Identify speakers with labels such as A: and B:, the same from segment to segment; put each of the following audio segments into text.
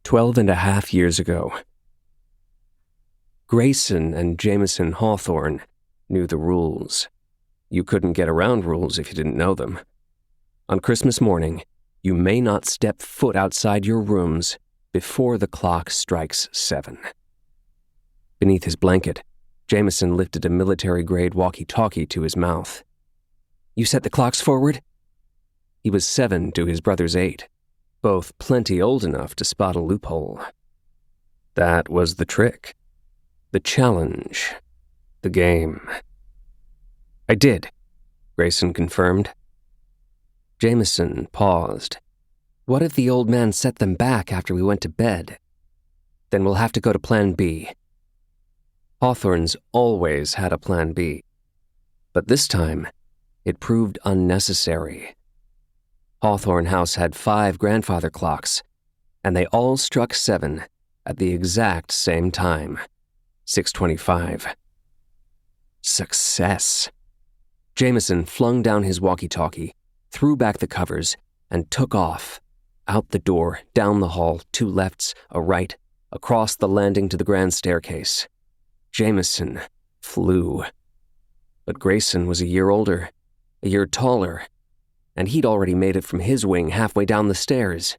A: 12.5 years ago. Grayson and Jameson Hawthorne knew the rules. You couldn't get around rules if you didn't know them. On Christmas morning, you may not step foot outside your rooms before the clock strikes 7. Beneath his blanket, Jameson lifted a military-grade walkie-talkie to his mouth. "You set the clocks forward?" He was 7 to his brother's 8, both plenty old enough to spot a loophole. That was the trick. The challenge. The game. "I did," Grayson confirmed. Jameson paused. "What if the old man set them back after we went to bed? Then we'll have to go to Plan B." Hawthorne's always had a Plan B, but this time it proved unnecessary. Hawthorne House had 5 grandfather clocks, and they all struck 7 at the exact same time, 6:25. Success. Jameson flung down his walkie-talkie, threw back the covers, and took off, out the door, down the hall, 2 lefts, a right, across the landing to the grand staircase. Jameson flew. But Grayson was a year older, a year taller, and he'd already made it from his wing halfway down the stairs.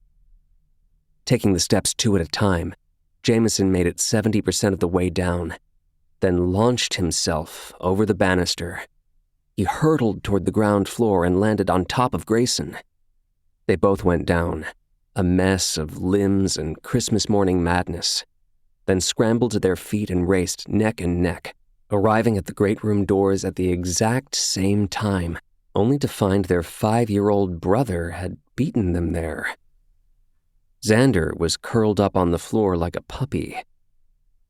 A: Taking the steps 2 at a time, Jameson made it 70% of the way down, then launched himself over the banister. He hurtled toward the ground floor and landed on top of Grayson. They both went down, a mess of limbs and Christmas morning madness, then scrambled to their feet and raced neck and neck, arriving at the great room doors at the exact same time, only to find their 5-year-old brother had beaten them there. Xander was curled up on the floor like a puppy.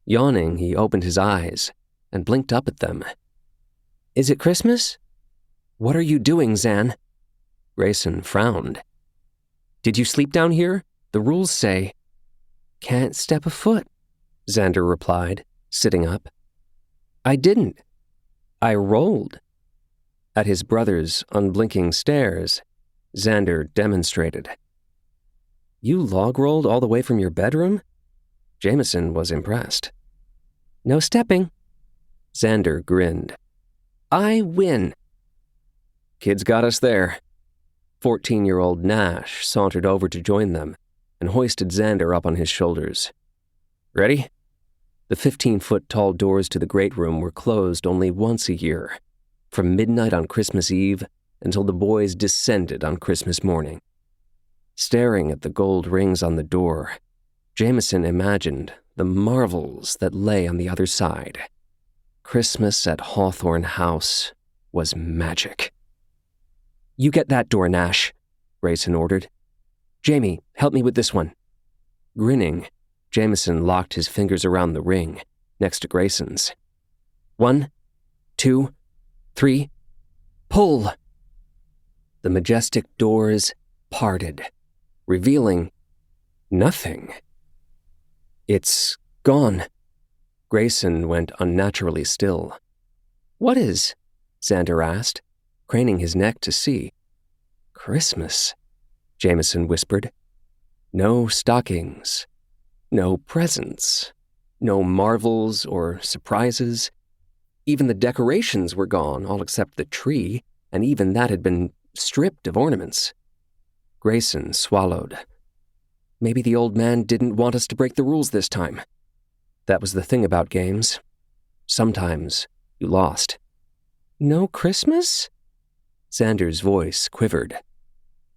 A: Yawning, he opened his eyes and blinked up at them. "Is it Christmas?" "What are you doing, Zan?" Grayson frowned. "Did you sleep down here? The rules say—" "Can't step a foot," Xander replied, sitting up. "I didn't. I rolled." At his brother's unblinking stares, Xander demonstrated. "You log-rolled all the way from your bedroom?" Jameson was impressed. "No stepping." Xander grinned. "I win." "Kids got us there." 14-year-old Nash sauntered over to join them and hoisted Xander up on his shoulders. "Ready?" The 15-foot-tall doors to the great room were closed only once a year, from midnight on Christmas Eve until the boys descended on Christmas morning. Staring at the gold rings on the door, Jameson imagined the marvels that lay on the other side. Christmas at Hawthorne House was magic. "You get that door, Nash," Grayson ordered. "Jamie, help me with this one." Grinning, Jameson locked his fingers around the ring, next to Grayson's. 1, 2, 3, pull! The majestic doors parted, revealing nothing. "It's gone." Grayson went unnaturally still. "What is?" Xander asked, craning his neck to see. "Christmas," Jameson whispered. "No stockings. No presents. No marvels or surprises. Even the decorations were gone, all except the tree, and even that had been stripped of ornaments." Grayson swallowed. Maybe the old man didn't want us to break the rules this time. That was the thing about games. Sometimes you lost. "No Christmas?" Xander's voice quivered.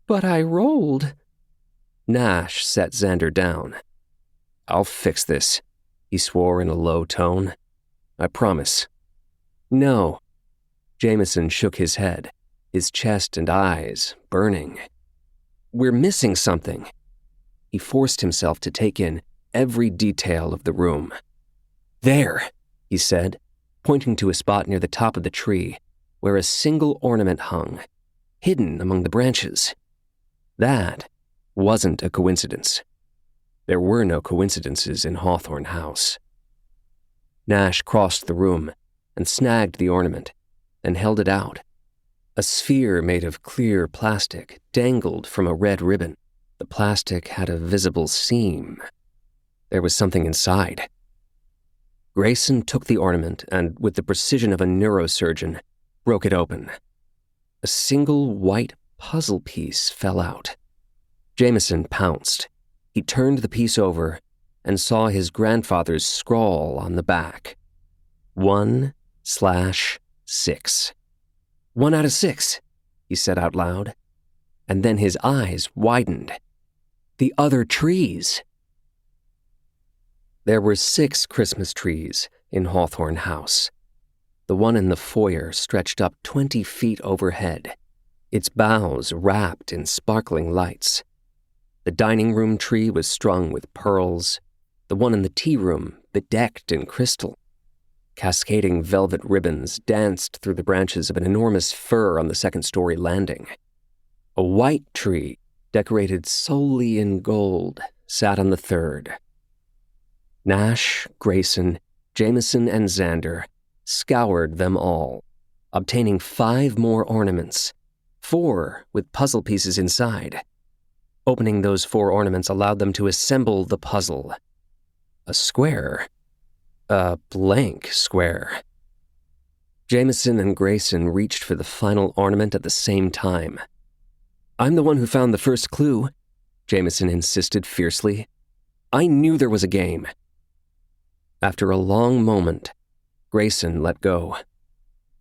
A: "But I rolled." Nash set Xander down. "I'll fix this," he swore in a low tone. "I promise." "No." Jameson shook his head, his chest and eyes burning. "We're missing something." He forced himself to take in every detail of the room. "There," he said, pointing to a spot near the top of the tree where a single ornament hung, hidden among the branches. That wasn't a coincidence. There were no coincidences in Hawthorne House. Nash crossed the room and snagged the ornament, and held it out. A sphere made of clear plastic dangled from a red ribbon. The plastic had a visible seam, There was something inside. Grayson took the ornament and, with the precision of a neurosurgeon, broke it open. A single white puzzle piece fell out. Jameson pounced. He turned the piece over and saw his grandfather's scrawl on the back. 1/6. 1 out of 6, he said out loud, and then his eyes widened. The other trees. There were 6 Christmas trees in Hawthorne House. The one in the foyer stretched up 20 feet overhead, its boughs wrapped in sparkling lights. The dining room tree was strung with pearls, the one in the tea room bedecked in crystal. Cascading velvet ribbons danced through the branches of an enormous fir on the second-story landing. A white tree, decorated solely in gold, sat on the third. Nash, Grayson, Jameson, and Xander scoured them all, obtaining 5 more ornaments, 4 with puzzle pieces inside. Opening those 4 ornaments allowed them to assemble the puzzle. A square. A blank square. Jameson and Grayson reached for the final ornament at the same time. "I'm the one who found the first clue," Jameson insisted fiercely. "I knew there was a game." After a long moment, Grayson let go.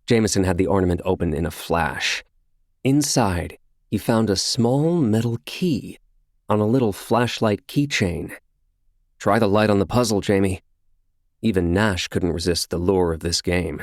A: Jameson had the ornament open in a flash. Inside, he found a small metal key on a little flashlight keychain. "Try the light on the puzzle, Jamie." Even Nash couldn't resist the lure of this game.